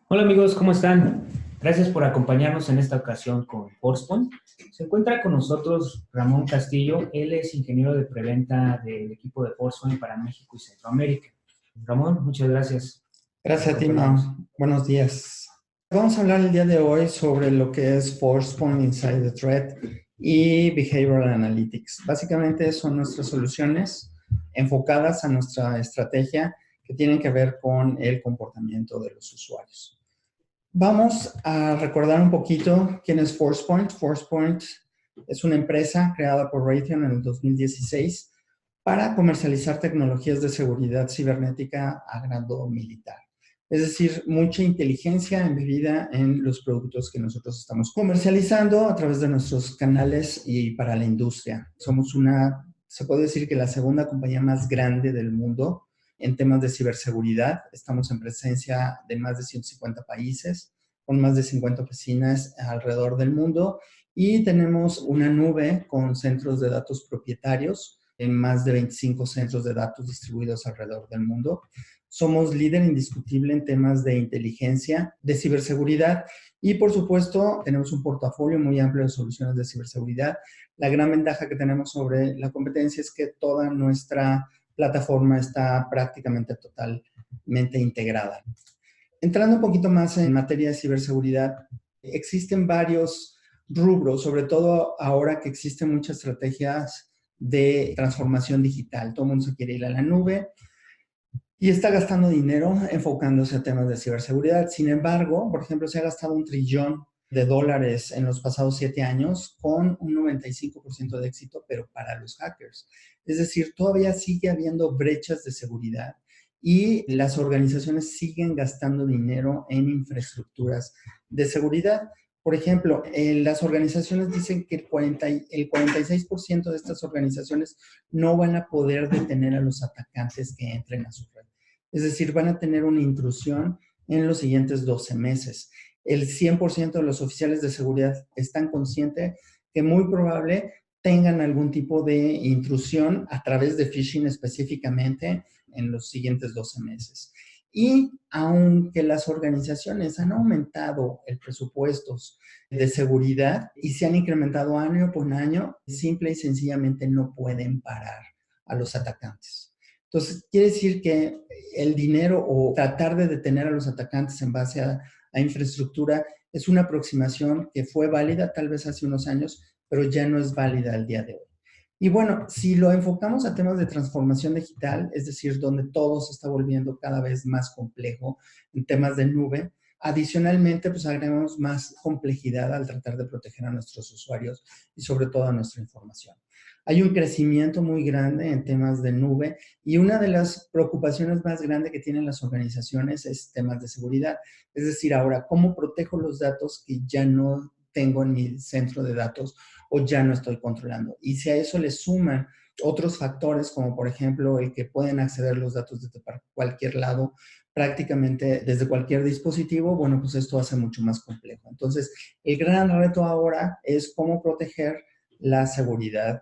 Hola amigos, ¿cómo están? Gracias por acompañarnos en esta ocasión con Forcepoint. Se encuentra con nosotros Ramón Castillo. Él es ingeniero de preventa del equipo de Forcepoint para México y Centroamérica. Ramón, muchas gracias por Gracias a ti, acompañarnos. Mao. Buenos días. Vamos a hablar el día de hoy sobre lo que es Forcepoint Inside the Thread y Behavioral Analytics. Básicamente son nuestras soluciones enfocadas a nuestra estrategia que tienen que ver con el comportamiento de los usuarios. Vamos a recordar un poquito quién es Forcepoint. Forcepoint es una empresa creada por Raytheon en el 2016 para comercializar tecnologías de seguridad cibernética a grado militar. Es decir, mucha inteligencia embebida en los productos que nosotros estamos comercializando a través de nuestros canales y para la industria. Somos se puede decir que la segunda compañía más grande del mundo en temas de ciberseguridad. Estamos en presencia de más de 150 países, con más de 50 oficinas alrededor del mundo y tenemos una nube con centros de datos propietarios en más de 25 centros de datos distribuidos alrededor del mundo. Somos líder indiscutible en temas de inteligencia, de ciberseguridad y, por supuesto, tenemos un portafolio muy amplio de soluciones de ciberseguridad. La gran ventaja que tenemos sobre la competencia es que toda nuestra plataforma está prácticamente totalmente integrada. Entrando un poquito más en materia de ciberseguridad, existen varios rubros, sobre todo ahora que existen muchas estrategias de transformación digital. Todo el mundo se quiere ir a la nube y está gastando dinero enfocándose a temas de ciberseguridad. Sin embargo, por ejemplo, se ha gastado $1 trillón en los pasados 7 años con un 95% de éxito, pero para los hackers. Es decir, todavía sigue habiendo brechas de seguridad y las organizaciones siguen gastando dinero en infraestructuras de seguridad. Por ejemplo, las organizaciones dicen que el 46% de estas organizaciones no van a poder detener a los atacantes que entren a su red. Es decir, van a tener una intrusión en los siguientes 12 meses. El 100% de los oficiales de seguridad están conscientes que muy probable tengan algún tipo de intrusión a través de phishing específicamente en los siguientes 12 meses. Y aunque las organizaciones han aumentado el presupuesto de seguridad y se han incrementado año por año, simple y sencillamente no pueden parar a los atacantes. Entonces, quiere decir que el dinero o tratar de detener a los atacantes en base a infraestructura es una aproximación que fue válida tal vez hace unos años, pero ya no es válida al día de hoy. Y bueno, si lo enfocamos a temas de transformación digital, es decir, donde todo se está volviendo cada vez más complejo en temas de nube, adicionalmente, pues agregamos más complejidad al tratar de proteger a nuestros usuarios y sobre todo a nuestra información. Hay un crecimiento muy grande en temas de nube y una de las preocupaciones más grandes que tienen las organizaciones es temas de seguridad. Es decir, ahora, ¿cómo protejo los datos que ya no tengo en mi centro de datos o ya no estoy controlando? Y si a eso le suman otros factores, como por ejemplo el que pueden acceder los datos desde cualquier lado, prácticamente desde cualquier dispositivo, bueno, pues esto hace mucho más complejo. Entonces, el gran reto ahora es cómo proteger la seguridad,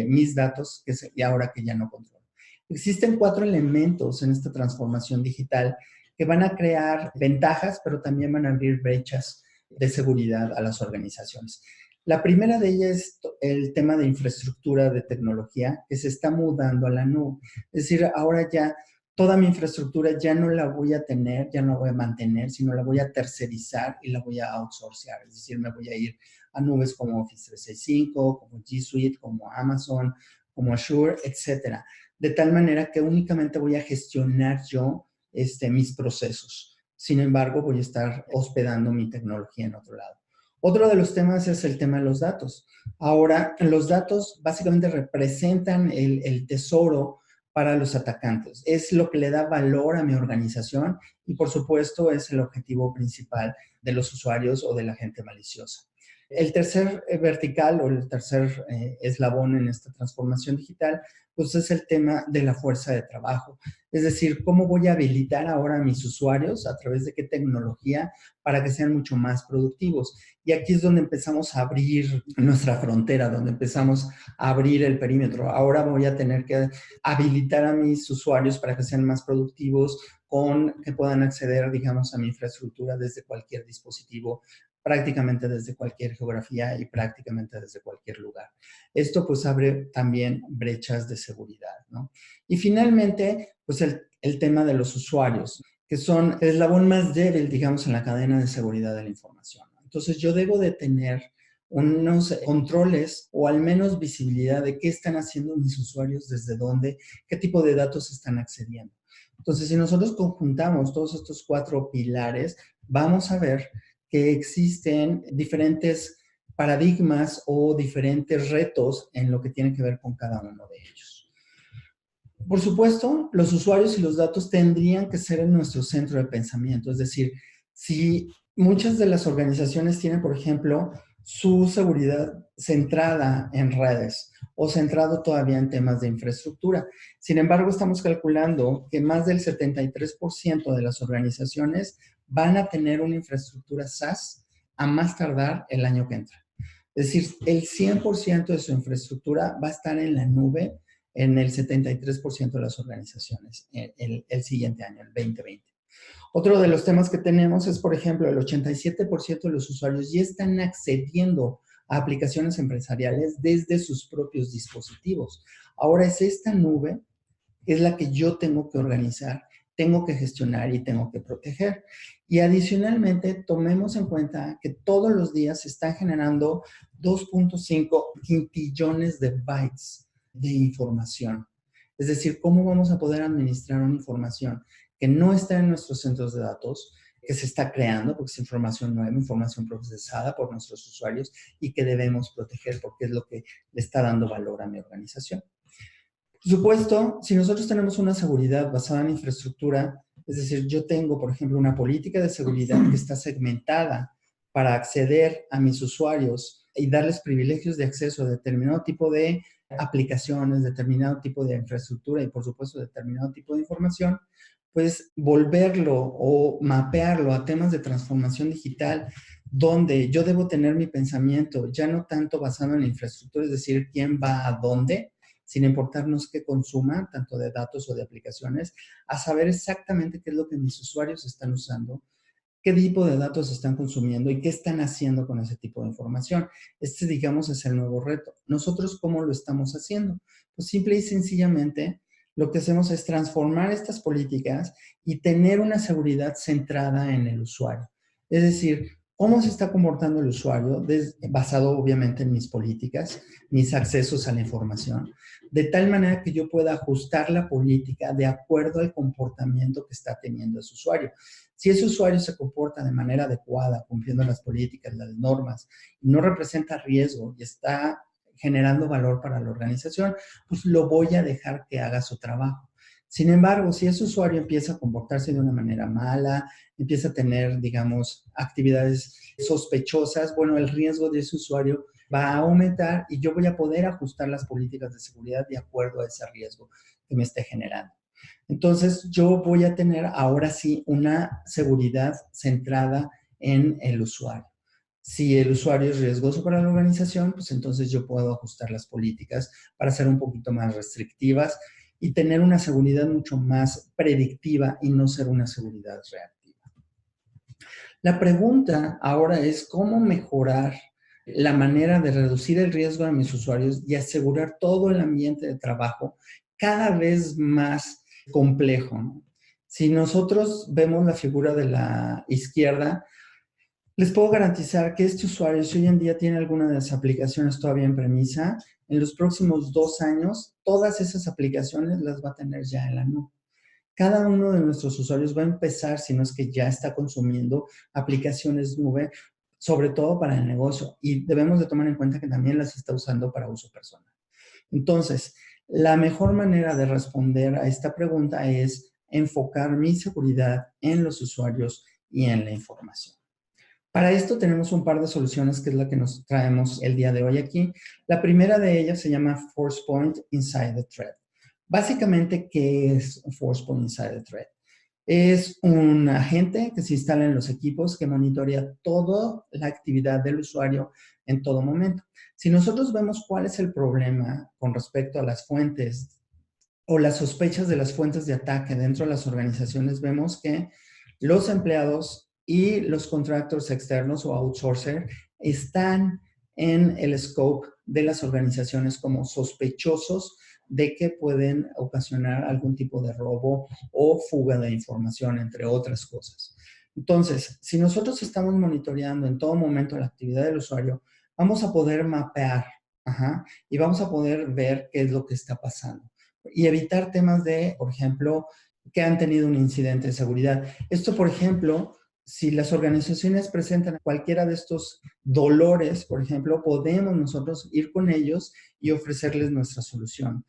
mis datos, y ahora que ya no controlo. Existen 4 elementos en esta transformación digital que van a crear ventajas, pero también van a abrir brechas de seguridad a las organizaciones. La primera de ellas es el tema de infraestructura de tecnología que se está mudando a la nube. Es decir, ahora ya toda mi infraestructura ya no la voy a tener, ya no la voy a mantener, sino la voy a tercerizar y la voy a outsourcear. Es decir, me voy a ir a nubes como Office 365, como G Suite, como Amazon, como Azure, etcétera. De tal manera que únicamente voy a gestionar yo mis procesos. Sin embargo, voy a estar hospedando mi tecnología en otro lado. Otro de los temas es el tema de los datos. Ahora, los datos básicamente representan el tesoro para los atacantes. Es lo que le da valor a mi organización y, por supuesto, es el objetivo principal de los usuarios o de la gente maliciosa. El tercer vertical o el tercer eslabón en esta transformación digital, pues es el tema de la fuerza de trabajo. Es decir, ¿cómo voy a habilitar ahora a mis usuarios a través de qué tecnología para que sean mucho más productivos? Y aquí es donde empezamos a abrir nuestra frontera, donde empezamos a abrir el perímetro. Ahora voy a tener que habilitar a mis usuarios para que sean más productivos con que puedan acceder, digamos, a mi infraestructura desde cualquier dispositivo, prácticamente desde cualquier geografía y prácticamente desde cualquier lugar. Esto pues abre también brechas de seguridad, ¿no? Y finalmente, pues el tema de los usuarios, que son el eslabón más débil, digamos, en la cadena de seguridad de la información. Entonces yo debo de tener unos controles o al menos visibilidad de qué están haciendo mis usuarios, desde dónde, qué tipo de datos están accediendo. Entonces, si nosotros conjuntamos todos estos 4 pilares, vamos a ver que existen diferentes paradigmas o diferentes retos en lo que tiene que ver con cada uno de ellos. Por supuesto, los usuarios y los datos tendrían que ser en nuestro centro de pensamiento. Es decir, si muchas de las organizaciones tienen, por ejemplo, su seguridad centrada en redes o centrado todavía en temas de infraestructura. Sin embargo, estamos calculando que más del 73% de las organizaciones van a tener una infraestructura SaaS a más tardar el año que entra. Es decir, el 100% de su infraestructura va a estar en la nube en el 73% de las organizaciones el siguiente año, el 2020. Otro de los temas que tenemos es, por ejemplo, el 87% de los usuarios ya están accediendo a aplicaciones empresariales desde sus propios dispositivos. Ahora es esta nube, es la que yo tengo que organizar, tengo que gestionar y tengo que proteger. Y adicionalmente, tomemos en cuenta que todos los días se están generando 2.5 quintillones de bytes de información. Es decir, ¿cómo vamos a poder administrar una información que no está en nuestros centros de datos, que se está creando, porque es información nueva, información procesada por nuestros usuarios y que debemos proteger porque es lo que le está dando valor a mi organización? Por supuesto, si nosotros tenemos una seguridad basada en infraestructura, es decir, yo tengo, por ejemplo, una política de seguridad que está segmentada para acceder a mis usuarios y darles privilegios de acceso a determinado tipo de aplicaciones, determinado tipo de infraestructura y, por supuesto, determinado tipo de información, pues volverlo o mapearlo a temas de transformación digital, donde yo debo tener mi pensamiento ya no tanto basado en la infraestructura, es decir, quién va a dónde, sin importarnos qué consuma, tanto de datos o de aplicaciones, a saber exactamente qué es lo que mis usuarios están usando, qué tipo de datos están consumiendo y qué están haciendo con ese tipo de información. Este, digamos, es el nuevo reto. ¿Nosotros cómo lo estamos haciendo? Pues simple y sencillamente lo que hacemos es transformar estas políticas y tener una seguridad centrada en el usuario. Es decir, cómo se está comportando el usuario, basado obviamente en mis políticas, mis accesos a la información, de tal manera que yo pueda ajustar la política de acuerdo al comportamiento que está teniendo ese usuario. Si ese usuario se comporta de manera adecuada, cumpliendo las políticas, las normas, y no representa riesgo y está generando valor para la organización, pues lo voy a dejar que haga su trabajo. Sin embargo, si ese usuario empieza a comportarse de una manera mala, empieza a tener, digamos, actividades sospechosas, bueno, el riesgo de ese usuario va a aumentar y yo voy a poder ajustar las políticas de seguridad de acuerdo a ese riesgo que me esté generando. Entonces, yo voy a tener ahora sí una seguridad centrada en el usuario. Si el usuario es riesgoso para la organización, pues entonces yo puedo ajustar las políticas para ser un poquito más restrictivas y tener una seguridad mucho más predictiva y no ser una seguridad reactiva. La pregunta ahora es cómo mejorar la manera de reducir el riesgo a mis usuarios y asegurar todo el ambiente de trabajo cada vez más complejo, ¿no? Si nosotros vemos la figura de la izquierda, les puedo garantizar que este usuario, si hoy en día tiene alguna de las aplicaciones todavía en premisa, en los próximos 2 años, todas esas aplicaciones las va a tener ya en la nube. Cada uno de nuestros usuarios va a empezar, si no es que ya está consumiendo aplicaciones nube, sobre todo para el negocio, y debemos de tomar en cuenta que también las está usando para uso personal. Entonces, la mejor manera de responder a esta pregunta es enfocar mi seguridad en los usuarios y en la información. Para esto tenemos un par de soluciones que es la que nos traemos el día de hoy aquí. La primera de ellas se llama Forcepoint Inside the Thread. Básicamente, ¿qué es Forcepoint Inside the Thread? Es un agente que se instala en los equipos que monitorea toda la actividad del usuario en todo momento. Si nosotros vemos cuál es el problema con respecto a las fuentes o las sospechas de las fuentes de ataque dentro de las organizaciones, vemos que los empleados y los contractors externos o outsourcer están en el scope de las organizaciones como sospechosos de que pueden ocasionar algún tipo de robo o fuga de información, entre otras cosas. Entonces, si nosotros estamos monitoreando en todo momento la actividad del usuario, vamos a poder mapear, y vamos a poder ver qué es lo que está pasando y evitar temas de, por ejemplo, que han tenido un incidente de seguridad. Esto, por ejemplo, si las organizaciones presentan cualquiera de estos dolores, por ejemplo, podemos nosotros ir con ellos y ofrecerles nuestra solución.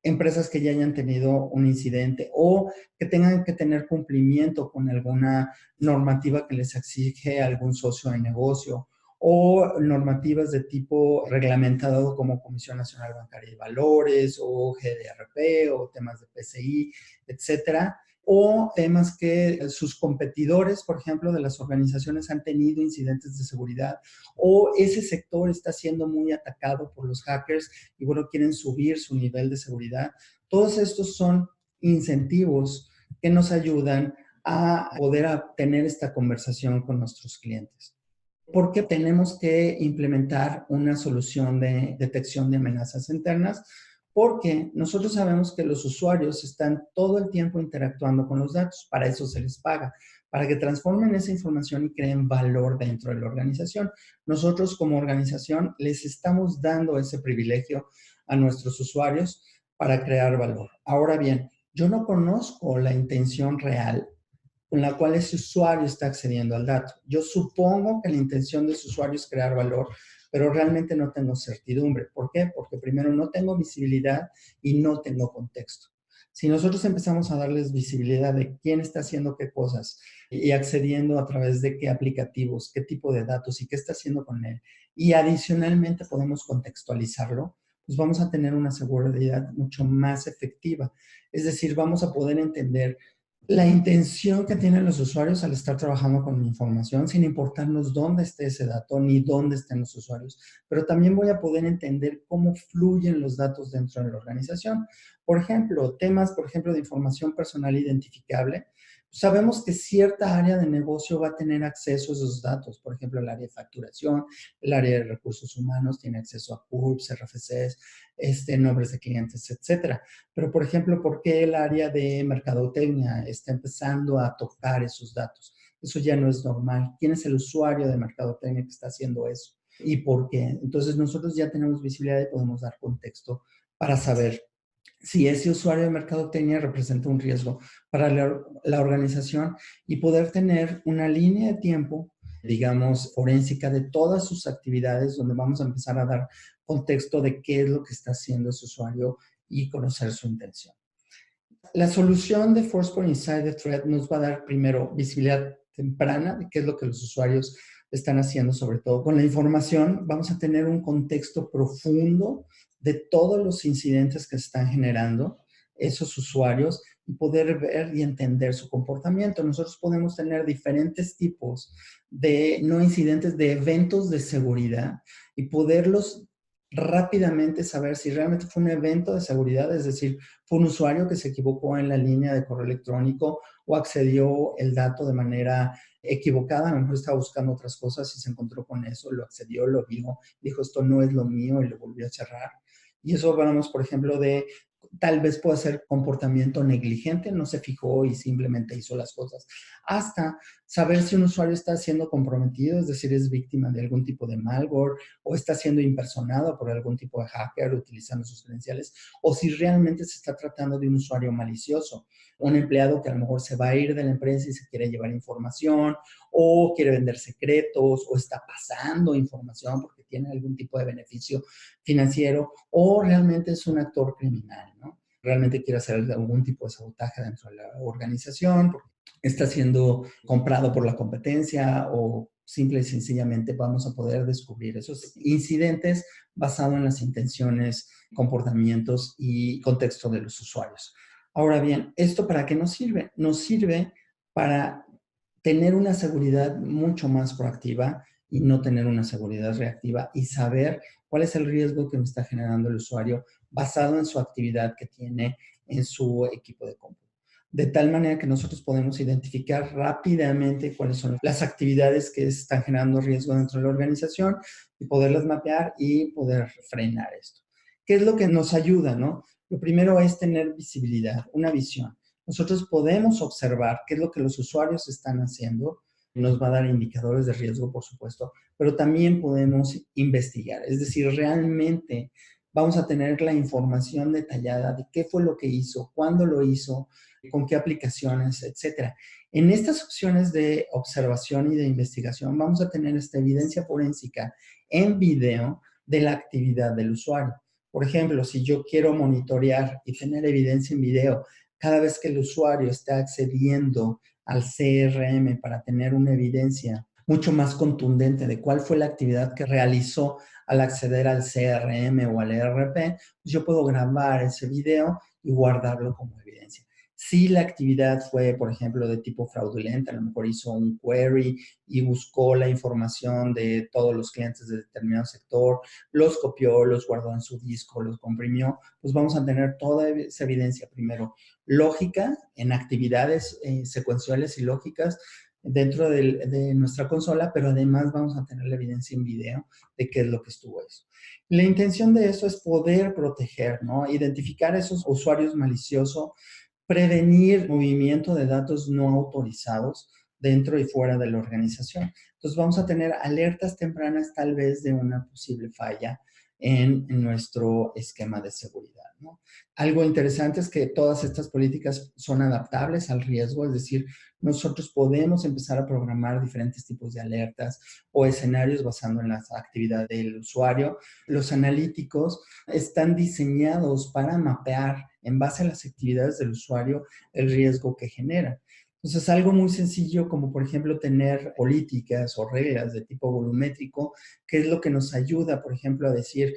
Empresas que ya hayan tenido un incidente o que tengan que tener cumplimiento con alguna normativa que les exige algún socio de negocio o normativas de tipo reglamentado como Comisión Nacional Bancaria y Valores o GDRP o temas de PCI, etcétera, o temas que sus competidores, por ejemplo, de las organizaciones han tenido incidentes de seguridad o ese sector está siendo muy atacado por los hackers y bueno, quieren subir su nivel de seguridad. Todos estos son incentivos que nos ayudan a poder tener esta conversación con nuestros clientes. ¿Por qué tenemos que implementar una solución de detección de amenazas internas? Porque nosotros sabemos que los usuarios están todo el tiempo interactuando con los datos, para eso se les paga, para que transformen esa información y creen valor dentro de la organización. Nosotros como organización les estamos dando ese privilegio a nuestros usuarios para crear valor. Ahora bien, yo no conozco la intención real con la cual ese usuario está accediendo al dato. Yo supongo que la intención de ese usuario es crear valor, pero realmente no tengo certidumbre. ¿Por qué? Porque primero no tengo visibilidad y no tengo contexto. Si nosotros empezamos a darles visibilidad de quién está haciendo qué cosas y accediendo a través de qué aplicativos, qué tipo de datos y qué está haciendo con él, y adicionalmente podemos contextualizarlo, pues vamos a tener una seguridad mucho más efectiva. Es decir, vamos a poder entender la intención que tienen los usuarios al estar trabajando con mi información, sin importarnos dónde esté ese dato ni dónde estén los usuarios. Pero también voy a poder entender cómo fluyen los datos dentro de la organización. Por ejemplo, temas, por ejemplo, de información personal identificable. Sabemos que cierta área de negocio va a tener acceso a esos datos. Por ejemplo, el área de facturación, el área de recursos humanos tiene acceso a CURPS, RFCs, nombres de clientes, etcétera. Pero, por ejemplo, ¿por qué el área de mercadotecnia está empezando a tocar esos datos? Eso ya no es normal. ¿Quién es el usuario de mercadotecnia que está haciendo eso? ¿Y por qué? Entonces, nosotros ya tenemos visibilidad y podemos dar contexto para saber si ese usuario de mercadotecnia representa un riesgo para la organización y poder tener una línea de tiempo, digamos, forénsica de todas sus actividades, donde vamos a empezar a dar contexto de qué es lo que está haciendo ese usuario y conocer su intención. La solución de Forcepoint Inside the Threat nos va a dar primero visibilidad temprana de qué es lo que los usuarios están haciendo, sobre todo con la información. Vamos a tener un contexto profundo de todos los incidentes que están generando esos usuarios y poder ver y entender su comportamiento. Nosotros podemos tener diferentes tipos de, no incidentes, de eventos de seguridad y poderlos rápidamente saber si realmente fue un evento de seguridad, es decir, fue un usuario que se equivocó en la línea de correo electrónico o accedió el dato de manera equivocada, a lo mejor estaba buscando otras cosas y se encontró con eso, lo accedió, lo vio, dijo esto no es lo mío y lo volvió a cerrar. Y eso hablamos, por ejemplo, de tal vez pueda ser comportamiento negligente, no se fijó y simplemente hizo las cosas, hasta saber si un usuario está siendo comprometido, es decir, es víctima de algún tipo de malware o está siendo impersonado por algún tipo de hacker utilizando sus credenciales, o si realmente se está tratando de un usuario malicioso, un empleado que a lo mejor se va a ir de la empresa y se quiere llevar información, o quiere vender secretos, o está pasando información porque tiene algún tipo de beneficio financiero, o realmente es un actor criminal, ¿no? Realmente quiere hacer algún tipo de sabotaje dentro de la organización, porque está siendo comprado por la competencia o simple y sencillamente vamos a poder descubrir esos incidentes basados en las intenciones, comportamientos y contexto de los usuarios. Ahora bien, ¿esto para qué nos sirve? Nos sirve para tener una seguridad mucho más proactiva y no tener una seguridad reactiva y saber cuál es el riesgo que me está generando el usuario basado en su actividad que tiene en su equipo de cómputo. De tal manera que nosotros podemos identificar rápidamente cuáles son las actividades que están generando riesgo dentro de la organización y poderlas mapear y poder frenar esto. ¿Qué es lo que nos ayuda, no? Lo primero es tener visibilidad, una visión. Nosotros podemos observar qué es lo que los usuarios están haciendo, nos va a dar indicadores de riesgo, por supuesto, pero también podemos investigar, es decir, realmente vamos a tener la información detallada de qué fue lo que hizo, cuándo lo hizo, con qué aplicaciones, etcétera. En estas opciones de observación y de investigación vamos a tener esta evidencia forénsica en video de la actividad del usuario. Por ejemplo, si yo quiero monitorear y tener evidencia en video cada vez que el usuario está accediendo al CRM para tener una evidencia mucho más contundente de cuál fue la actividad que realizó al acceder al CRM o al ERP, pues yo puedo grabar ese video y guardarlo como evidencia. Si la actividad fue, por ejemplo, de tipo fraudulenta, a lo mejor hizo un query y buscó la información de todos los clientes de determinado sector, los copió, los guardó en su disco, los comprimió, pues vamos a tener toda esa evidencia primero lógica en actividades secuenciales y lógicas dentro de nuestra consola, pero además vamos a tener la evidencia en video de qué es lo que estuvo eso. La intención de eso es poder proteger, ¿no? Identificar esos usuarios maliciosos, prevenir movimiento de datos no autorizados dentro y fuera de la organización. Entonces vamos a tener alertas tempranas tal vez de una posible falla en nuestro esquema de seguridad, ¿no? Algo interesante es que todas estas políticas son adaptables al riesgo, es decir, nosotros podemos empezar a programar diferentes tipos de alertas o escenarios basando en la actividad del usuario. Los analíticos están diseñados para mapear en base a las actividades del usuario el riesgo que genera. Entonces, algo muy sencillo como, por ejemplo, tener políticas o reglas de tipo volumétrico, que es lo que nos ayuda, por ejemplo, a decir,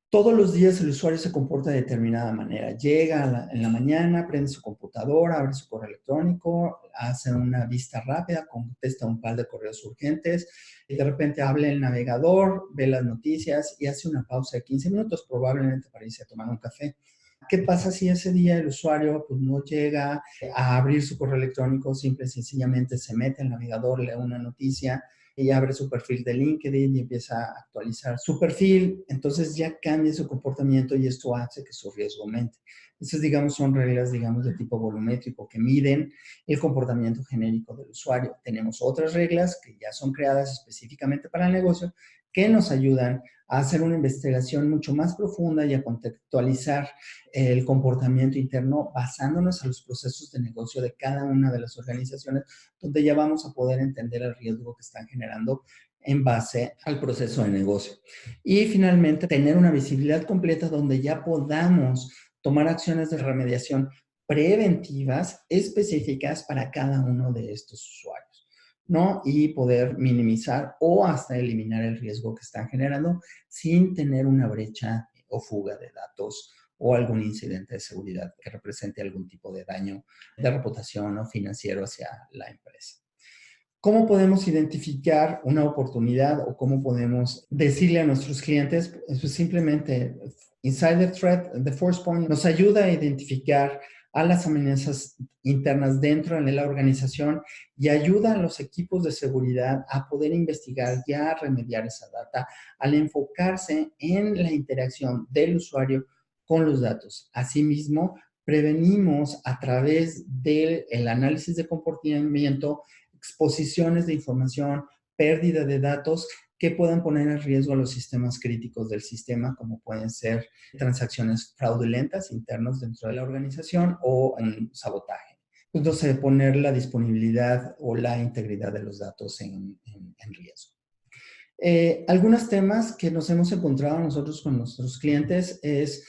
todos los días el usuario se comporta de determinada manera. Llega en la mañana, prende su computadora, abre su correo electrónico, hace una vista rápida, contesta un par de correos urgentes, y de repente habla el navegador, ve las noticias y hace una pausa de 15 minutos, probablemente para irse a tomar un café. ¿Qué pasa si ese día el usuario pues, no llega a abrir su correo electrónico, simple y sencillamente se mete al navegador, lee una noticia y abre su perfil de LinkedIn y empieza a actualizar su perfil? Entonces ya cambia su comportamiento y esto hace que su riesgo aumente. Esas, digamos, son reglas, digamos, de tipo volumétrico que miden el comportamiento genérico del usuario. Tenemos otras reglas que ya son creadas específicamente para el negocio que nos ayudan a hacer una investigación mucho más profunda y a contextualizar el comportamiento interno basándonos a los procesos de negocio de cada una de las organizaciones, donde ya vamos a poder entender el riesgo que están generando en base al proceso de negocio. Y finalmente, tener una visibilidad completa donde ya podamos tomar acciones de remediación preventivas específicas para cada uno de estos usuarios, ¿no? Y poder minimizar o hasta eliminar el riesgo que están generando sin tener una brecha o fuga de datos o algún incidente de seguridad que represente algún tipo de daño de reputación o financiero hacia la empresa. ¿Cómo podemos identificar una oportunidad o cómo podemos decirle a nuestros clientes? Pues simplemente, Insider Threat de Forcepoint nos ayuda a identificar a las amenazas internas dentro de la organización y ayuda a los equipos de seguridad a poder investigar y a remediar esa data al enfocarse en la interacción del usuario con los datos. Asimismo, prevenimos a través del análisis de comportamiento exposiciones de información, pérdida de datos que puedan poner en riesgo a los sistemas críticos del sistema, como pueden ser transacciones fraudulentas internas dentro de la organización o un sabotaje. Entonces, poner la disponibilidad o la integridad de los datos en riesgo. Algunos temas que nos hemos encontrado nosotros con nuestros clientes es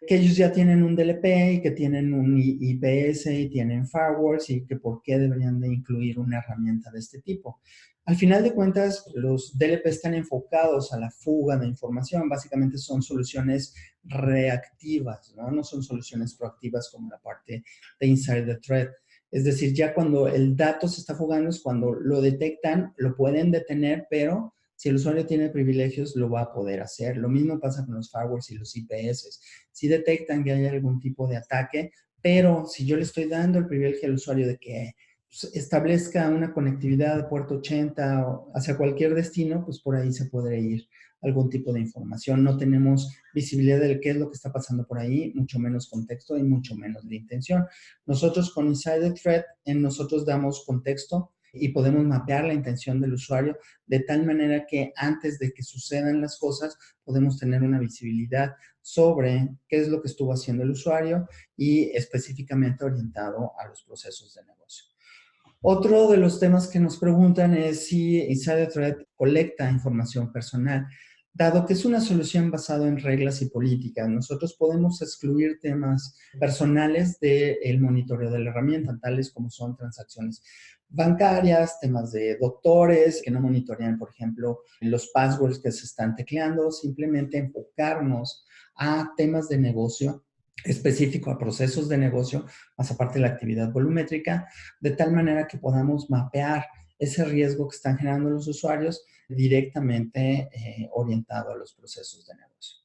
que ellos ya tienen un DLP y que tienen un IPS y tienen firewalls y que por qué deberían de incluir una herramienta de este tipo. Al final de cuentas, los DLP están enfocados a la fuga de información. Básicamente son soluciones reactivas, ¿no? No son soluciones proactivas como la parte de Insider Threat. Es decir, ya cuando el dato se está fugando es cuando lo detectan, lo pueden detener, pero Si el usuario tiene privilegios, lo va a poder hacer. Lo mismo pasa con los firewalls y los IPS. Si detectan que hay algún tipo de ataque, pero si yo le estoy dando el privilegio al usuario de que establezca una conectividad de puerto 80 o hacia cualquier destino, pues por ahí se podría ir algún tipo de información. No tenemos visibilidad de qué es lo que está pasando por ahí, mucho menos contexto y mucho menos de intención. Nosotros con Inside the Threat, nosotros damos contexto y podemos mapear la intención del usuario de tal manera que antes de que sucedan las cosas podemos tener una visibilidad sobre qué es lo que estuvo haciendo el usuario y específicamente orientado a los procesos de negocio. Otro de los temas que nos preguntan es si Inside the Threat colecta información personal. Dado que es una solución basada en reglas y políticas, nosotros podemos excluir temas personales del monitoreo de la herramienta, tales como son transacciones bancarias, temas de doctores que no monitorean, por ejemplo, los passwords que se están tecleando, simplemente enfocarnos a temas de negocio específico, a procesos de negocio, más aparte de la actividad volumétrica, de tal manera que podamos mapear ese riesgo que están generando los usuarios directamente orientado a los procesos de negocio.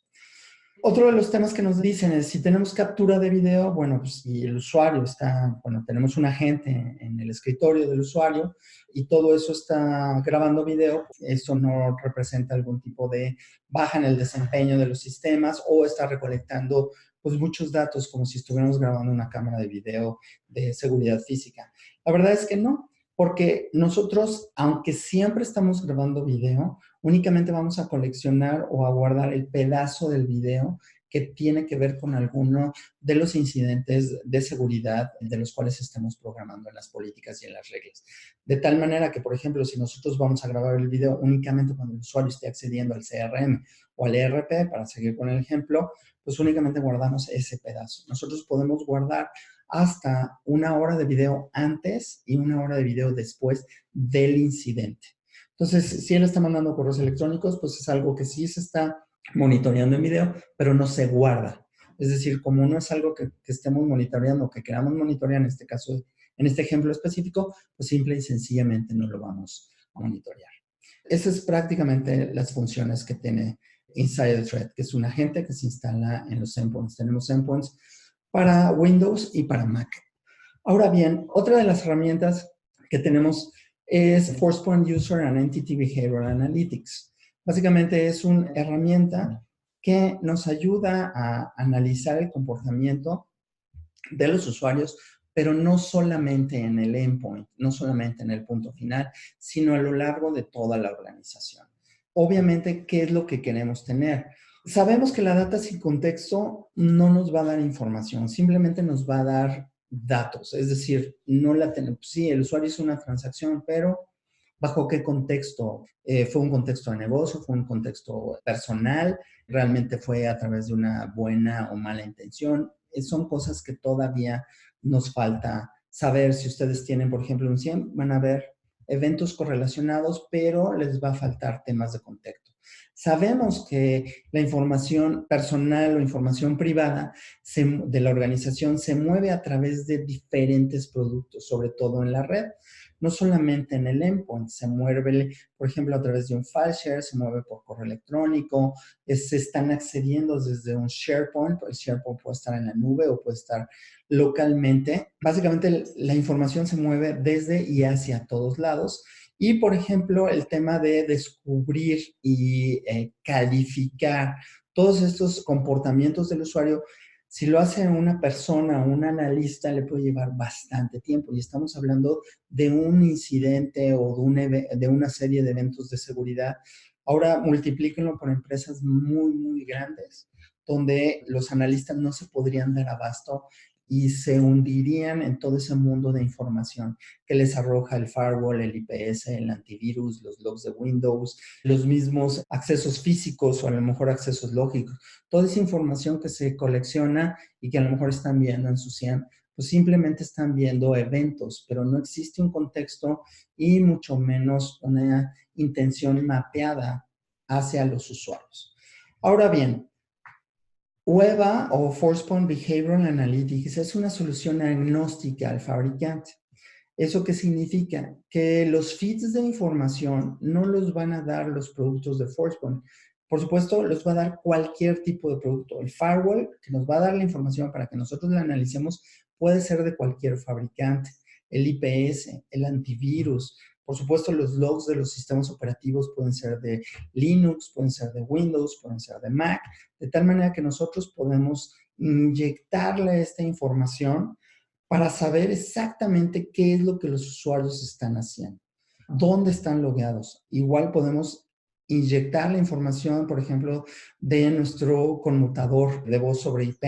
Otro de los temas que nos dicen es si tenemos captura de video, bueno, pues si el usuario está, bueno, tenemos un agente en el escritorio del usuario y todo eso está grabando video, eso no representa algún tipo de baja en el desempeño de los sistemas o está recolectando pues muchos datos como si estuviéramos grabando una cámara de video de seguridad física. La verdad es que no, porque nosotros, aunque siempre estamos grabando video, únicamente vamos a coleccionar o a guardar el pedazo del video que tiene que ver con alguno de los incidentes de seguridad de los cuales estemos programando en las políticas y en las reglas. De tal manera que, por ejemplo, si nosotros vamos a grabar el video únicamente cuando el usuario esté accediendo al CRM o al ERP, para seguir con el ejemplo, pues únicamente guardamos ese pedazo. Nosotros podemos guardar hasta 1 hora de video antes y 1 hora de video después del incidente. Entonces, si él está mandando correos electrónicos, pues es algo que sí se está monitoreando en video, pero no se guarda. Es decir, como no es algo que estemos monitoreando o que queramos monitorear, en este caso, en este ejemplo específico, pues simple y sencillamente no lo vamos a monitorear. Esas es prácticamente las funciones que tiene Inside the Threat, que es un agente que se instala en los endpoints. Tenemos endpoints para Windows y para Mac. Ahora bien, otra de las herramientas que tenemos es Forcepoint User and Entity Behavioral Analytics. Básicamente es una herramienta que nos ayuda a analizar el comportamiento de los usuarios, pero no solamente en el endpoint, no solamente en el punto final, sino a lo largo de toda la organización. Obviamente, ¿qué es lo que queremos tener? Sabemos que la data sin contexto no nos va a dar información, simplemente nos va a dar datos, es decir, no la tenemos. Sí, el usuario hizo una transacción, pero ¿bajo qué contexto? ¿Fue un contexto de negocio? ¿Fue un contexto personal? ¿Realmente fue a través de una buena o mala intención? Son cosas que todavía nos falta saber. Si ustedes tienen, por ejemplo, un CIEM, van a ver eventos correlacionados, pero les va a faltar temas de contexto. Sabemos que la información personal o información privada de la organización se mueve a través de diferentes productos, sobre todo en la red. No solamente en el endpoint, se mueve, por ejemplo, a través de un file share, se mueve por correo electrónico, se están accediendo desde un SharePoint. El SharePoint puede estar en la nube o puede estar localmente. Básicamente la información se mueve desde y hacia todos lados. Y, por ejemplo, el tema de descubrir y calificar todos estos comportamientos del usuario, si lo hace una persona o un analista, le puede llevar bastante tiempo. Y estamos hablando de un incidente o de una serie de eventos de seguridad. Ahora multiplíquenlo por empresas muy, muy grandes, donde los analistas no se podrían dar abasto y se hundirían en todo ese mundo de información que les arroja el firewall, el IPS, el antivirus, los logs de Windows, los mismos accesos físicos o a lo mejor accesos lógicos. Toda esa información que se colecciona y que a lo mejor están viendo en su CIEM, pues simplemente están viendo eventos, pero no existe un contexto y mucho menos una intención mapeada hacia los usuarios. Ahora bien, UEBA o Forcepoint Behavioral Analytics es una solución agnóstica al fabricante. ¿Eso qué significa? Que los feeds de información no los van a dar los productos de Forcepoint. Por supuesto, los va a dar cualquier tipo de producto. El firewall que nos va a dar la información para que nosotros la analicemos puede ser de cualquier fabricante. El IPS, el antivirus, por supuesto, los logs de los sistemas operativos pueden ser de Linux, pueden ser de Windows, pueden ser de Mac, de tal manera que nosotros podemos inyectarle esta información para saber exactamente qué es lo que los usuarios están haciendo, dónde están logueados. Igual podemos inyectar la información, por ejemplo, de nuestro conmutador de voz sobre IP,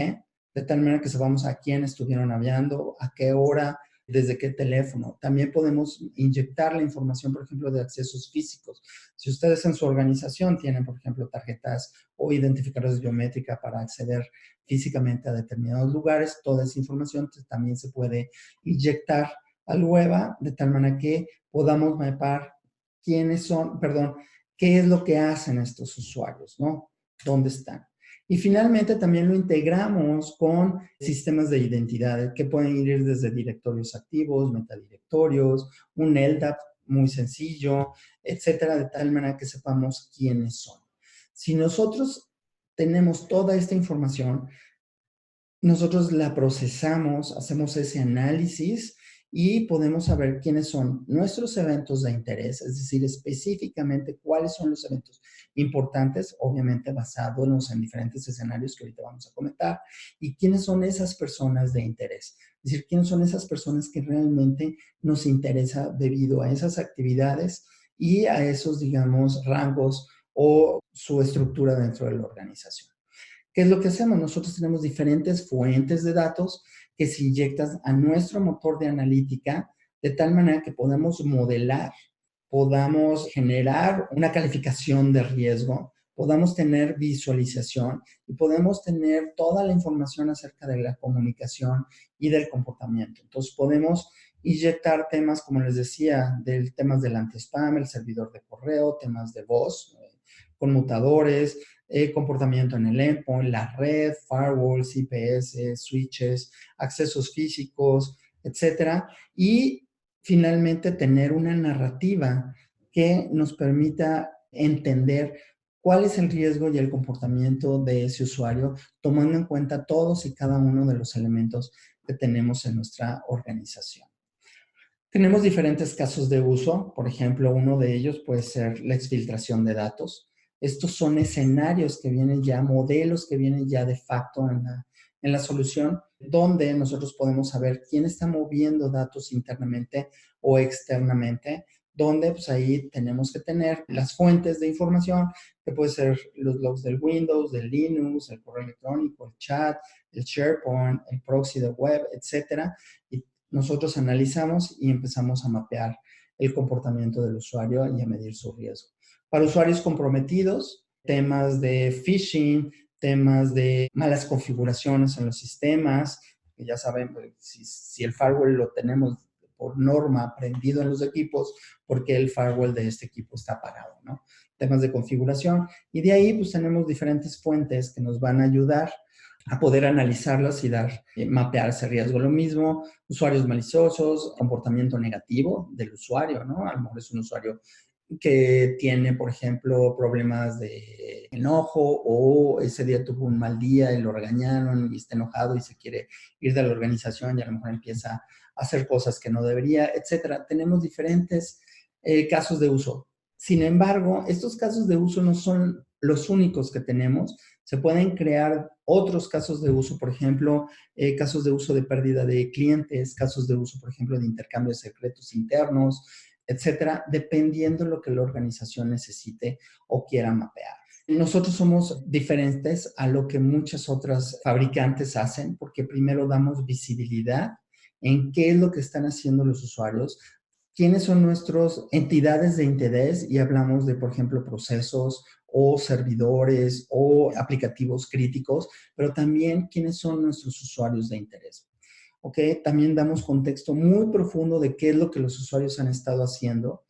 de tal manera que sepamos a quién estuvieron hablando, a qué hora, desde qué teléfono. También podemos inyectar la información, por ejemplo, de accesos físicos. Si ustedes en su organización tienen, por ejemplo, tarjetas o identificadores biométricos para acceder físicamente a determinados lugares, toda esa información también se puede inyectar al UEBA de tal manera que podamos mapar quiénes son, perdón, qué es lo que hacen estos usuarios, ¿no? ¿Dónde están? Y finalmente también lo integramos con sistemas de identidad que pueden ir desde directorios activos, metadirectorios, un LDAP muy sencillo, etcétera, de tal manera que sepamos quiénes son. Si nosotros tenemos toda esta información, nosotros la procesamos, hacemos ese análisis y podemos saber quiénes son nuestros eventos de interés, es decir, específicamente cuáles son los eventos importantes, obviamente basándonos en diferentes escenarios que ahorita vamos a comentar, y quiénes son esas personas de interés, es decir, quiénes son esas personas que realmente nos interesa debido a esas actividades y a esos, digamos, rangos o su estructura dentro de la organización. ¿Qué es lo que hacemos? Nosotros tenemos diferentes fuentes de datos que se inyectan a nuestro motor de analítica de tal manera que podamos modelar, podamos generar una calificación de riesgo, podamos tener visualización y podemos tener toda la información acerca de la comunicación y del comportamiento. Entonces podemos inyectar temas, como les decía, temas del anti-spam, el servidor de correo, temas de voz, conmutadores, comportamiento en el endpoint, la red, firewalls, IPS, switches, accesos físicos, etcétera. Y finalmente tener una narrativa que nos permita entender cuál es el riesgo y el comportamiento de ese usuario, tomando en cuenta todos y cada uno de los elementos que tenemos en nuestra organización. Tenemos diferentes casos de uso. Por ejemplo, uno de ellos puede ser la exfiltración de datos. Estos son escenarios que vienen ya, modelos que vienen ya de facto en la solución, donde nosotros podemos saber quién está moviendo datos internamente o externamente, donde pues ahí tenemos que tener las fuentes de información, que puede ser los logs del Windows, del Linux, el correo electrónico, el chat, el SharePoint, el proxy de web, etcétera. Y nosotros analizamos y empezamos a mapear el comportamiento del usuario y a medir su riesgo. Para usuarios comprometidos, temas de phishing, temas de malas configuraciones en los sistemas, que ya saben, pues, si el firewall lo tenemos por norma prendido en los equipos, porque el firewall de este equipo está apagado, ¿no? Temas de configuración. Y de ahí, pues, tenemos diferentes fuentes que nos van a ayudar a poder analizarlas y mapear ese riesgo. Lo mismo, usuarios maliciosos, comportamiento negativo del usuario, ¿no? A lo mejor es un usuario que tiene, por ejemplo, problemas de enojo o ese día tuvo un mal día y lo regañaron y está enojado y se quiere ir de la organización y a lo mejor empieza a hacer cosas que no debería, etcétera. Tenemos diferentes casos de uso. Sin embargo, estos casos de uso no son los únicos que tenemos. Se pueden crear otros casos de uso, por ejemplo, casos de uso de pérdida de clientes, casos de uso, por ejemplo, de intercambio de secretos internos, etcétera, dependiendo de lo que la organización necesite o quiera mapear. Nosotros somos diferentes a lo que muchas otras fabricantes hacen, porque primero damos visibilidad en qué es lo que están haciendo los usuarios, quiénes son nuestras entidades de interés y hablamos de, por ejemplo, procesos o servidores o aplicativos críticos, pero también quiénes son nuestros usuarios de interés. ¿Ok? También damos contexto muy profundo de qué es lo que los usuarios han estado haciendo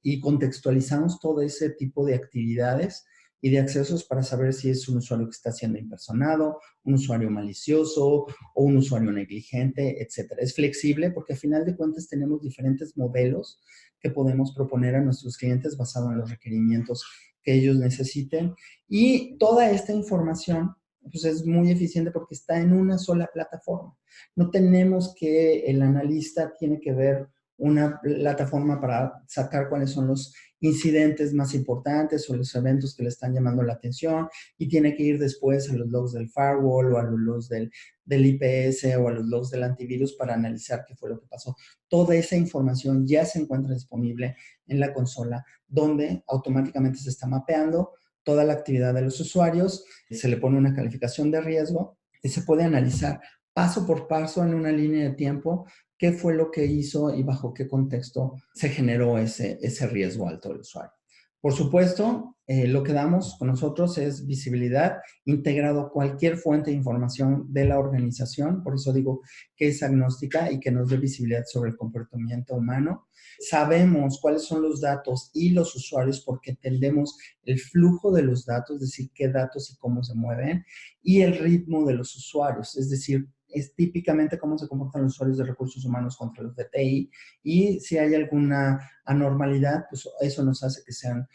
y contextualizamos todo ese tipo de actividades y de accesos para saber si es un usuario que está siendo impersonado, un usuario malicioso o un usuario negligente, etc. Es flexible porque al final de cuentas tenemos diferentes modelos que podemos proponer a nuestros clientes basado en los requerimientos que ellos necesiten. Y toda esta información pues es muy eficiente porque está en una sola plataforma. No tenemos que el analista tiene que ver una plataforma para sacar cuáles son los incidentes más importantes o los eventos que le están llamando la atención y tiene que ir después a los logs del firewall o a los logs del IPS o a los logs del antivirus para analizar qué fue lo que pasó. Toda esa información ya se encuentra disponible en la consola donde automáticamente se está mapeando toda la actividad de los usuarios, se le pone una calificación de riesgo y se puede analizar paso por paso en una línea de tiempo qué fue lo que hizo y bajo qué contexto se generó ese riesgo alto del usuario. Por supuesto, lo que damos con nosotros es visibilidad integrado a cualquier fuente de información de la organización, por eso digo que es agnóstica y que nos dé visibilidad sobre el comportamiento humano. Sabemos cuáles son los datos y los usuarios porque entendemos el flujo de los datos, es decir, qué datos y cómo se mueven, y el ritmo de los usuarios, es decir, es típicamente cómo se comportan los usuarios de recursos humanos contra los de TI y si hay alguna anormalidad, pues eso nos hace que sean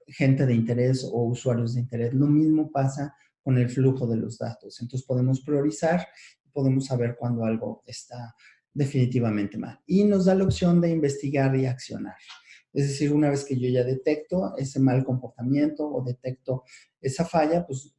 gente de interés o usuarios de interés. Lo mismo pasa con el flujo de los datos. Entonces podemos priorizar, podemos saber cuando algo está definitivamente mal. Y nos da la opción de investigar y accionar. Es decir, una vez que yo ya detecto ese mal comportamiento o detecto esa falla, pues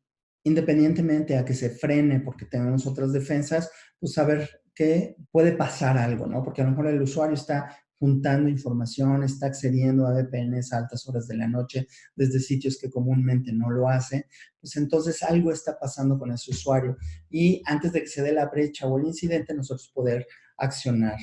independientemente a que se frene porque tenemos otras defensas, pues saber que puede pasar algo, ¿no? Porque a lo mejor el usuario está juntando información, está accediendo a VPNs a altas horas de la noche desde sitios que comúnmente no lo hace, pues entonces algo está pasando con ese usuario y antes de que se dé la brecha o el incidente, nosotros poder accionar.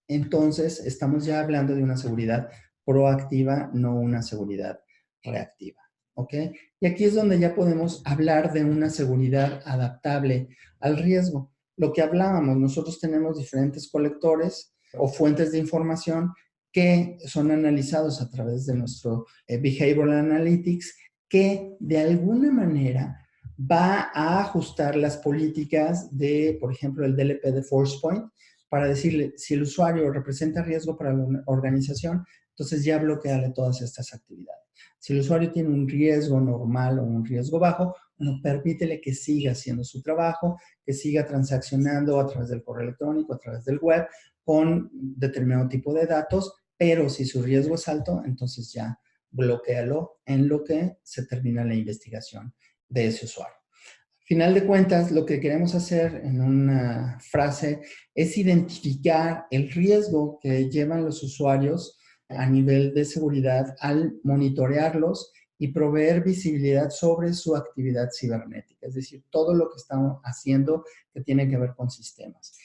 Entonces, estamos ya hablando de una seguridad proactiva, no una seguridad reactiva. ¿Ok? Y aquí es donde ya podemos hablar de una seguridad adaptable al riesgo. Lo que hablábamos, nosotros tenemos diferentes colectores o fuentes de información que son analizados a través de nuestro Behavioral Analytics, que de alguna manera va a ajustar las políticas de, por ejemplo, el DLP de ForcePoint, para decirle si el usuario representa riesgo para la organización, entonces ya bloquearle todas estas actividades. Si el usuario tiene un riesgo normal o un riesgo bajo, bueno, permítele que siga haciendo su trabajo, que siga transaccionando a través del correo electrónico, a través del web, con determinado tipo de datos, pero si su riesgo es alto, entonces ya bloquealo en lo que se termina la investigación de ese usuario. Final de cuentas, lo que queremos hacer en una frase es identificar el riesgo que llevan los usuarios a nivel de seguridad al monitorearlos y proveer visibilidad sobre su actividad cibernética, es decir, todo lo que estamos haciendo que tiene que ver con sistemas.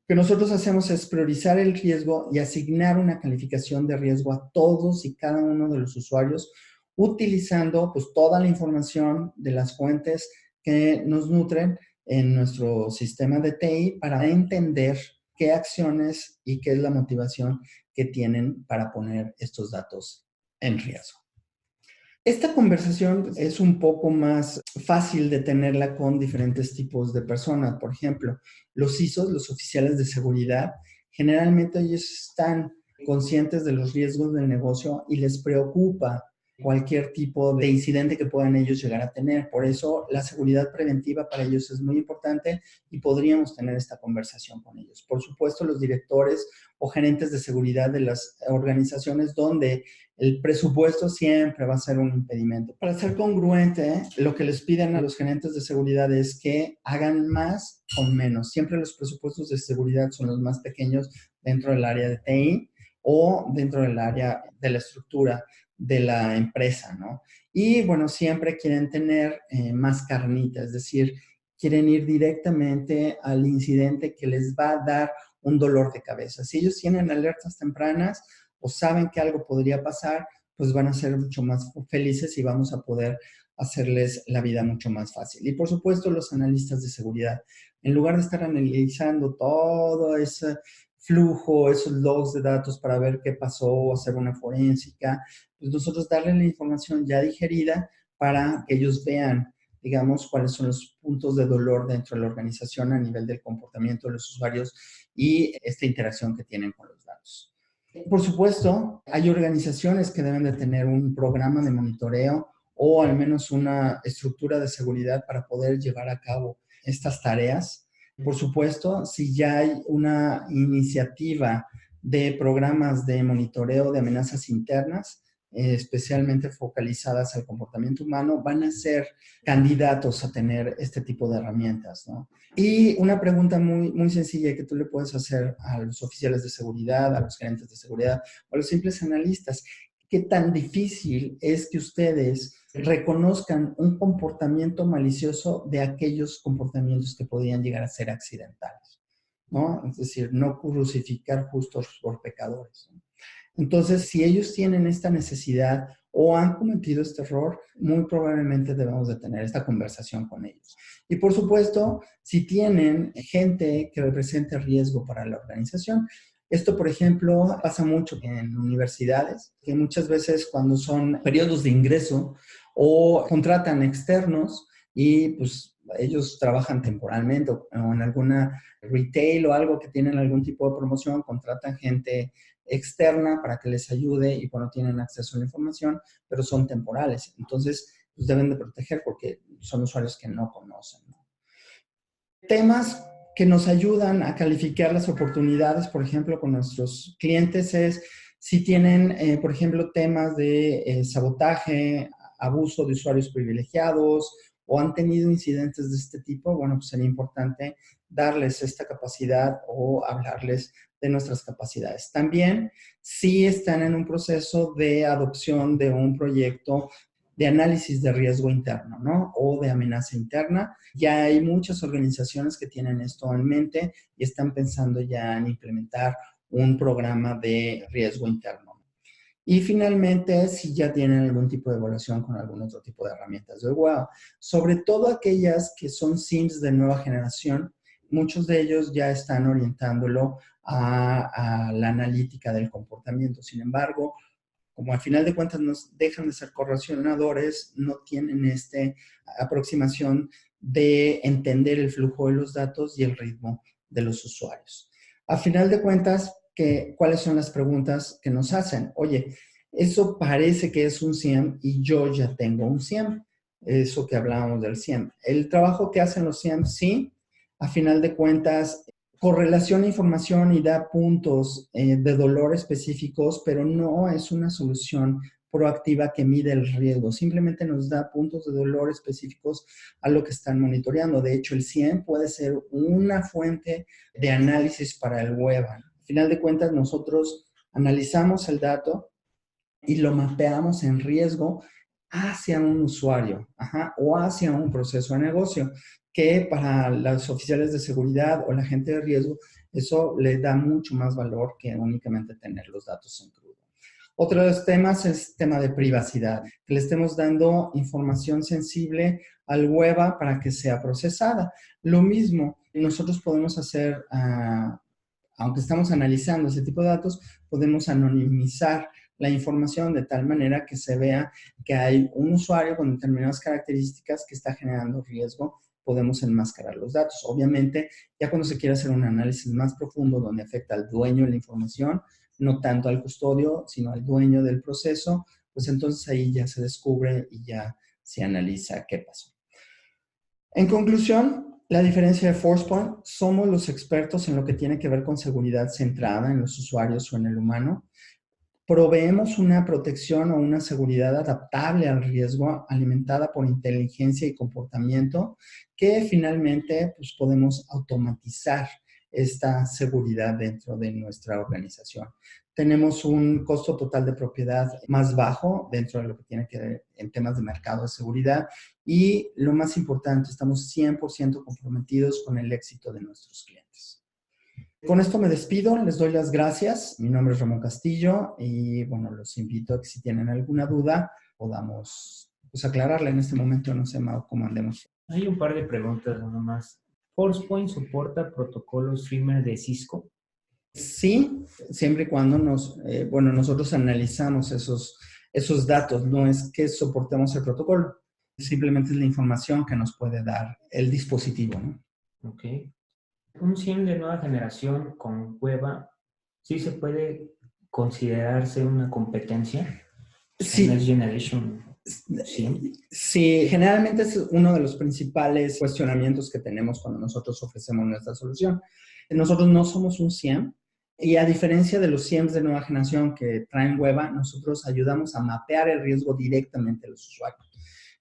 Lo que nosotros hacemos es priorizar el riesgo y asignar una calificación de riesgo a todos y cada uno de los usuarios utilizando pues toda la información de las fuentes que nos nutren en nuestro sistema de TI para entender qué acciones y qué es la motivación que tienen para poner estos datos en riesgo. Esta conversación es un poco más fácil de tenerla con diferentes tipos de personas. Por ejemplo, los ISOs, los oficiales de seguridad, generalmente ellos están conscientes de los riesgos del negocio y les preocupa cualquier tipo de incidente que puedan ellos llegar a tener. Por eso la seguridad preventiva para ellos es muy importante y podríamos tener esta conversación con ellos. Por supuesto, los directores o gerentes de seguridad de las organizaciones donde el presupuesto siempre va a ser un impedimento. Para ser congruente, lo que les piden a los gerentes de seguridad es que hagan más con menos. Siempre los presupuestos de seguridad son los más pequeños dentro del área de TI o dentro del área de la estructura de la empresa, ¿no? Y bueno, siempre quieren tener más carnita, es decir, quieren ir directamente al incidente que les va a dar un dolor de cabeza. Si ellos tienen alertas tempranas o saben que algo podría pasar, pues van a ser mucho más felices y vamos a poder hacerles la vida mucho más fácil. Y por supuesto, los analistas de seguridad, en lugar de estar analizando todo ese flujo, esos logs de datos para ver qué pasó o hacer una forénsica, pues nosotros darle la información ya digerida para que ellos vean, digamos, cuáles son los puntos de dolor dentro de la organización a nivel del comportamiento de los usuarios y esta interacción que tienen con los datos. Por supuesto, hay organizaciones que deben de tener un programa de monitoreo o al menos una estructura de seguridad para poder llevar a cabo estas tareas. Por supuesto, si ya hay una iniciativa de programas de monitoreo de amenazas internas, especialmente focalizadas al comportamiento humano, van a ser candidatos a tener este tipo de herramientas, ¿no? Y una pregunta muy, muy sencilla que tú le puedes hacer a los oficiales de seguridad, a los gerentes de seguridad o a los simples analistas: ¿qué tan difícil es que ustedes reconozcan un comportamiento malicioso de aquellos comportamientos que podrían llegar a ser accidentales, ¿no? Es decir, no crucificar justos por pecadores, ¿no? Entonces, si ellos tienen esta necesidad o han cometido este error, muy probablemente debemos de tener esta conversación con ellos. Y por supuesto, si tienen gente que represente riesgo para la organización, esto, por ejemplo, pasa mucho en universidades, que muchas veces cuando son periodos de ingreso o contratan externos y pues ellos trabajan temporalmente o en alguna retail o algo que tienen algún tipo de promoción, contratan gente externa para que les ayude y cuando tienen acceso a la información, pero son temporales. Entonces, pues deben de proteger porque son usuarios que no conocen, ¿no? Temas que nos ayudan a calificar las oportunidades, por ejemplo, con nuestros clientes es si tienen, por ejemplo, temas de sabotaje, abuso de usuarios privilegiados o han tenido incidentes de este tipo, bueno, pues sería importante darles esta capacidad o hablarles de nuestras capacidades. También, si están en un proceso de adopción de un proyecto de análisis de riesgo interno, ¿no? O de amenaza interna. Ya hay muchas organizaciones que tienen esto en mente y están pensando ya en implementar un programa de riesgo interno. Y finalmente, si ya tienen algún tipo de evaluación con algún otro tipo de herramientas de web, sobre todo aquellas que son SIEMs de nueva generación, muchos de ellos ya están orientándolo a la analítica del comportamiento. Sin embargo, como al final de cuentas nos dejan de ser correlacionadores, no tienen esta aproximación de entender el flujo de los datos y el ritmo de los usuarios. Al final de cuentas, ¿cuáles son las preguntas que nos hacen? Oye, eso parece que es un SIEM y yo ya tengo un SIEM. Eso que hablábamos del SIEM. El trabajo que hacen los SIEM, sí, a final de cuentas, correlaciona información y da puntos de dolor específicos, pero no es una solución proactiva que mide el riesgo. Simplemente nos da puntos de dolor específicos a lo que están monitoreando. De hecho, el SIEM puede ser una fuente de análisis para el web. Al final de cuentas, nosotros analizamos el dato y lo mapeamos en riesgo hacia un usuario, o hacia un proceso de negocio, que para los oficiales de seguridad o la gente de riesgo, eso le da mucho más valor que únicamente tener los datos en crudo. Otro de los temas es tema de privacidad, que le estemos dando información sensible al web para que sea procesada. Lo mismo, nosotros podemos hacer, aunque estamos analizando ese tipo de datos, podemos anonimizar la información de tal manera que se vea que hay un usuario con determinadas características que está generando riesgo. Podemos enmascarar los datos. Obviamente, ya cuando se quiere hacer un análisis más profundo donde afecta al dueño de la información, no tanto al custodio, sino al dueño del proceso, pues entonces ahí ya se descubre y ya se analiza qué pasó. En conclusión, la diferencia de Forcepoint, somos los expertos en lo que tiene que ver con seguridad centrada en los usuarios o en el humano. Proveemos una protección o una seguridad adaptable al riesgo, alimentada por inteligencia y comportamiento, que finalmente pues, podemos automatizar esta seguridad dentro de nuestra organización. Tenemos un costo total de propiedad más bajo dentro de lo que tiene que ver en temas de mercado de seguridad y lo más importante, estamos 100% comprometidos con el éxito de nuestros clientes. Con esto me despido, les doy las gracias. Mi nombre es Ramón Castillo y bueno, los invito a que si tienen alguna duda podamos pues, aclararla en este momento, no sé, Mau, cómo andemos. Hay un par de preguntas nomás. ¿Forcepoint soporta protocolos firmware de Cisco? Sí, siempre y cuando nosotros analizamos esos datos, no es que soportemos el protocolo. Simplemente es la información que nos puede dar el dispositivo, ¿no? Ok. Un SIEM de nueva generación con Weba, ¿sí se puede considerarse una competencia? Next Sí, Generation SIEM. sí, generalmente es uno de los principales cuestionamientos que tenemos cuando nosotros ofrecemos nuestra solución. Nosotros no somos un SIEM y a diferencia de los SIEMs de nueva generación que traen Weba, nosotros ayudamos a mapear el riesgo directamente a los usuarios.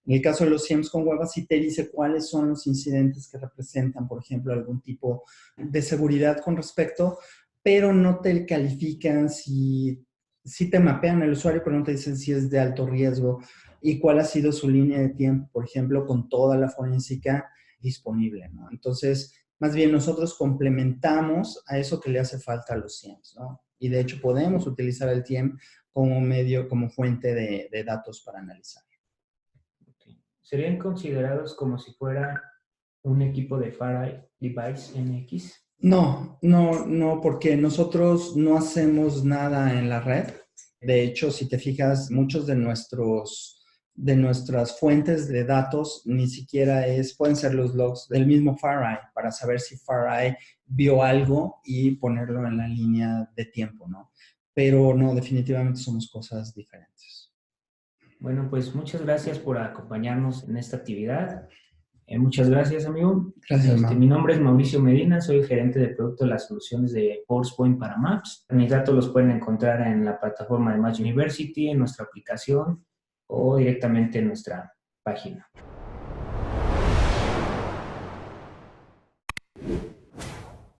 En el caso de los SIEMs con Weba, sí te dice cuáles son los incidentes que representan, por ejemplo, algún tipo de seguridad con respecto, pero no te califican si te mapean el usuario, pero no te dicen si es de alto riesgo y cuál ha sido su línea de tiempo, por ejemplo, con toda la forénsica disponible, ¿no? Entonces, más bien nosotros complementamos a eso que le hace falta a los SIEMs, ¿no? Y de hecho podemos utilizar el SIEM como medio, como fuente de datos para analizar. Okay. ¿Serían considerados como si fuera un equipo de FireEye Device NX? No, no, no, porque nosotros no hacemos nada en la red. De hecho, si te fijas, muchos de nuestras fuentes de datos ni siquiera pueden ser los logs del mismo FireEye para saber si FireEye vio algo y ponerlo en la línea de tiempo, ¿no? Pero no, definitivamente somos cosas diferentes. Bueno, pues muchas gracias por acompañarnos en esta actividad. Muchas gracias, amigo. Gracias, Mau. Mi nombre es Mauricio Medina, soy gerente de producto de las soluciones de Forcepoint para Maps. Mis datos los pueden encontrar en la plataforma de Maps University, en nuestra aplicación o directamente en nuestra página.